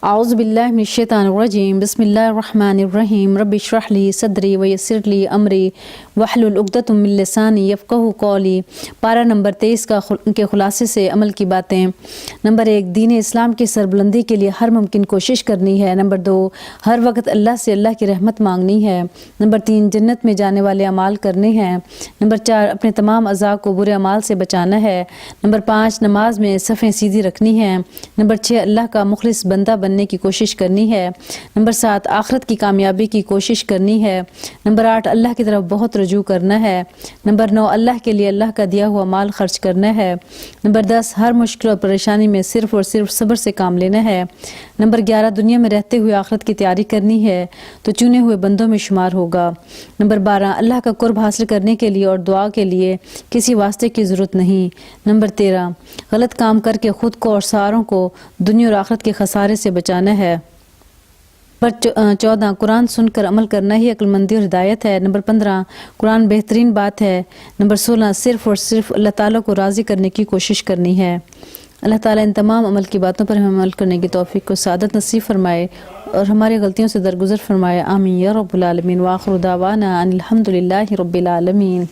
اعوذ باللہ من الشیطان الرجیم بسم اللہ الرحمن الرحیم رب اشرح لی صدری ویسر لی امری واحلل عقدۃ من لسانی یفقہوا قولی۔ پارہ نمبر 23 کے خلاصے سے عمل کی باتیں۔ نمبر 1، دین اسلام کی سربلندی کے لیے ہر ممکن کوشش کرنی ہے۔ نمبر 2، ہر وقت اللہ سے اللہ کی رحمت مانگنی ہے۔ نمبر 3، جنت میں جانے والے اعمال کرنے ہیں۔ نمبر 4، اپنے تمام اعضاء کو برے اعمال سے بچانا ہے۔ نمبر 5، نماز میں صفیں سیدھی رکھنی ہیں۔ نمبر 6، اللہ کا مخلص بندہ بننے کی کوشش کرنی ہے۔ نمبر 7، آخرت کی کامیابی کی کوشش کرنی ہے۔ نمبر 8، اللہ کی طرف بہت رجوع کرنا ہے۔ نمبر 9، اللہ کے لیے اللہ کا دیا ہوا مال خرچ کرنا ہے۔ نمبر 10، ہر مشکل اور پریشانی میں صرف اور صرف صبر سے کام لینا ہے۔ نمبر 11، دنیا میں رہتے ہوئے آخرت کی تیاری کرنی ہے تو چنے ہوئے بندوں میں شمار ہوگا۔ نمبر 12، اللہ کا قرب حاصل کرنے کے لیے اور دعا کے لیے کسی واسطے کی ضرورت نہیں۔ نمبر 13، غلط کام کر کے خود کو اور ساروں کو دنیا اور آخرت کے خسارے سے بچانا ہے۔ نمبر 14، قرآن سن کر عمل کرنا ہی عقل مندی اور ہدایت ہے۔ نمبر 15، قرآن بہترین بات ہے۔ نمبر 16، صرف اور صرف اللہ تعالیٰ کو راضی کرنے کی کوشش کرنی ہے۔ اللہ تعالیٰ ان تمام عمل کی باتوں پر ہمیں عمل کرنے کی توفیق کو سعادت نصیب فرمائے اور ہماری غلطیوں سے درگزر فرمائے، آمین یا رب العالمین۔ وآخر دعوانا ان الحمد للہ رب العالمین۔